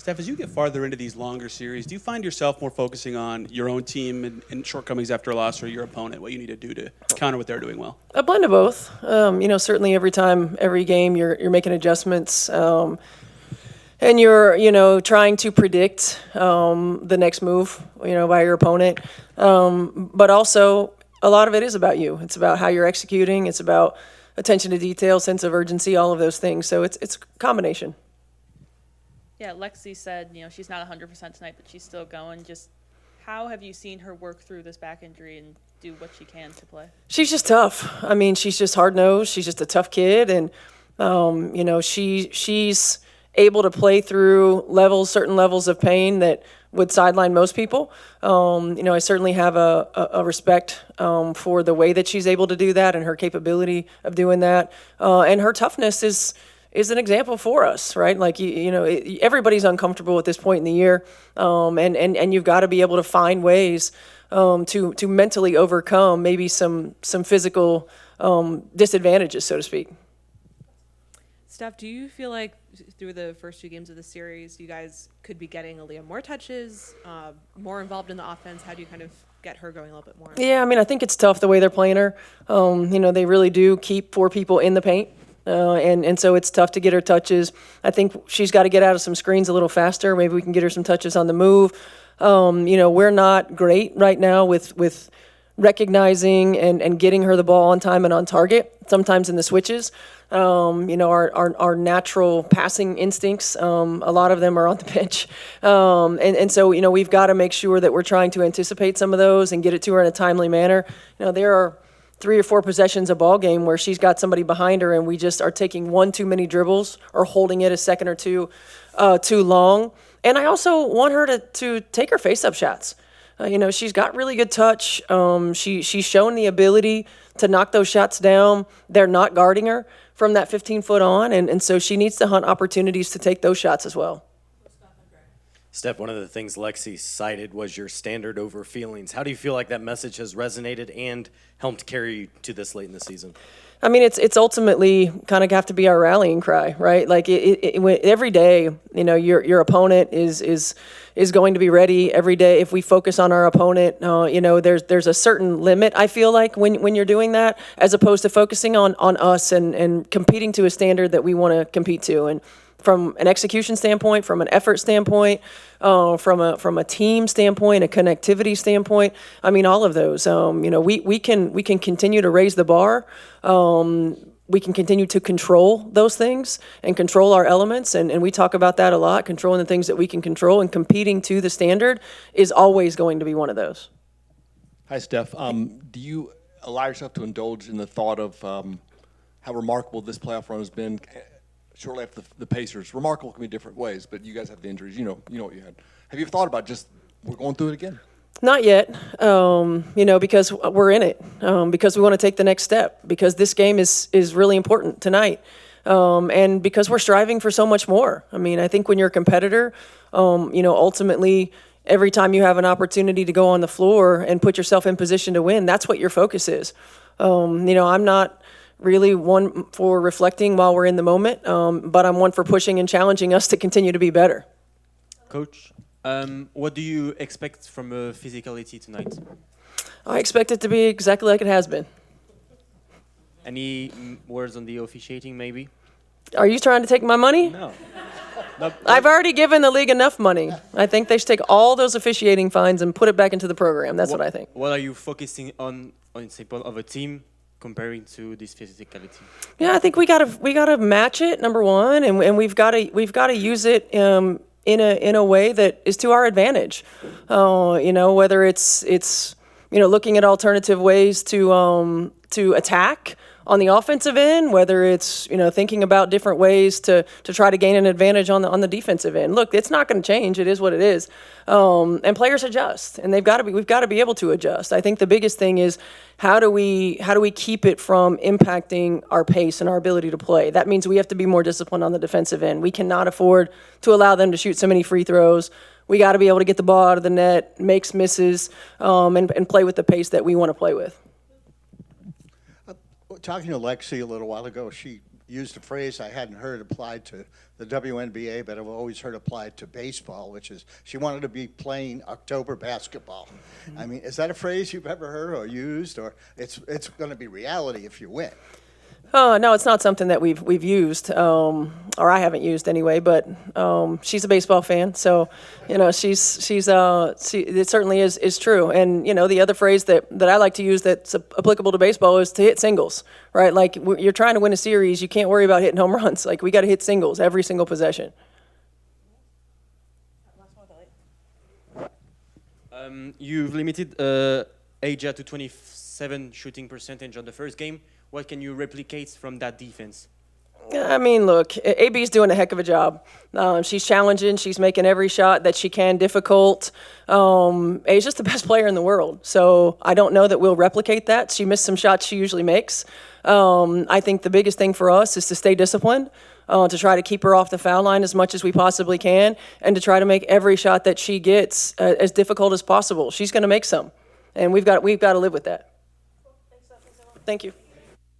Steph, as you get farther into these longer series, do you find yourself more focusing on your own team and shortcomings after a loss, or your opponent, what you need to do to counter what they're doing well? A blend of both. Certainly every game, you're making adjustments, and you're trying to predict the next move, by your opponent. But also, a lot of it is about you. It's about how you're executing. It's about attention to detail, sense of urgency, all of those things. So it's a combination. Yeah, Lexie said, she's not 100% tonight, but she's still going. Just how have you seen her work through this back injury and do what she can to play? She's just tough. I mean, she's just hard-nosed. She's just a tough kid. And, she's able to play through certain levels of pain that would sideline most people. I certainly have a respect for the way that she's able to do that and her capability of doing that. And her toughness is an example for us, right? Like, everybody's uncomfortable at this point in the year, and you've got to be able to find ways to mentally overcome maybe some physical disadvantages, so to speak. Steph, do you feel like through the first 2 games of the series, you guys could be getting Aaliyah more touches, more involved in the offense? How do you kind of get her going a little bit more? Yeah, I mean, I think it's tough the way they're playing her. They really do keep 4 people in the paint. And so it's tough to get her touches. I think she's got to get out of some screens a little faster. Maybe we can get her some touches on the move. We're not great right now with recognizing and getting her the ball on time and on target, sometimes in the switches. Our natural passing instincts, a lot of them are on the bench. So we've got to make sure that we're trying to anticipate some of those and get it to her in a timely manner. There are 3 or 4 possessions a ball game where she's got somebody behind her and we just are taking 1 too many dribbles or holding it a second or two too long. And I also want her to take her face-up shots. She's got really good touch. She's shown the ability to knock those shots down. They're not guarding her from that 15-foot on, and so she needs to hunt opportunities to take those shots as well. Steph, one of the things Lexie cited was your standard over feelings. How do you feel like that message has resonated and helped carry you to this late in the season? I mean, it's ultimately kind of have to be our rallying cry, right? Like every day, your opponent is going to be ready every day. If we focus on our opponent, there's a certain limit, I feel like, when you're doing that, as opposed to focusing on us and competing to a standard that we want to compete to. And from an execution standpoint, from an effort standpoint, from a team standpoint, a connectivity standpoint, I mean, all of those. We can continue to raise the bar. We can continue to control those things and control our elements, and we talk about that a lot, controlling the things that we can control, and competing to the standard is always going to be one of those. Hi, Steph. Do you allow yourself to indulge in the thought of how remarkable this playoff run has been? Shortly after the Pacers, remarkable can be different ways, but you guys have the injuries. You know what you had. Have you ever thought about just we're going through it again? Not yet, because we're in it, because we want to take the next step, because this game is really important tonight, and because we're striving for so much more. I mean, I think when you're a competitor, ultimately, every time you have an opportunity to go on the floor and put yourself in position to win, that's what your focus is. I'm not really one for reflecting while we're in the moment, but I'm one for pushing and challenging us to continue to be better. Coach, what do you expect from physicality tonight? I expect it to be exactly like it has been. Any words on the officiating, maybe? Are you trying to take my money? No. I've already given the league enough money. I think they should take all those officiating fines and put it back into the program. That's what I think. What are you focusing on example of a team comparing to this physicality? Yeah, I think we gotta match it, number one, and we've gotta use it in a way that is to our advantage. Whether it's looking at alternative ways to attack on the offensive end, whether it's thinking about different ways to try to gain an advantage on the defensive end. Look, it's not going to change. It is what it is, and players adjust, and we've got to be able to adjust. I think the biggest thing is how do we keep it from impacting our pace and our ability to play. That means we have to be more disciplined on the defensive end. We cannot afford to allow them to shoot so many free throws. We got to be able to get the ball out of the net, makes misses, and play with the pace that we want to play with. Talking to Lexie a little while ago, used a phrase I hadn't heard applied to the WNBA, but I've always heard applied to baseball, which is she wanted to be playing October basketball. I mean, is that a phrase you've ever heard or used, or it's going to be reality if you win? No, it's not something that we've used, or I haven't used anyway. But she's a baseball fan, so it certainly is true. And the other phrase that I like to use that's applicable to baseball is to hit singles, right? Like you're trying to win a series, you can't worry about hitting home runs. Like we got to hit singles every single possession. You've limited Aja to 27 shooting percentage on the first game. What can you replicate from that defense? I mean, look, AB's doing a heck of a job. She's challenging. She's making every shot that she can difficult. A's just the best player in the world. So I don't know that we'll replicate that. She missed some shots she usually makes. I think the biggest thing for us is to stay disciplined, to try to keep her off the foul line as much as we possibly can, and to try to make every shot that she gets as difficult as possible. She's going to make some, and we've got to live with that. Thank you.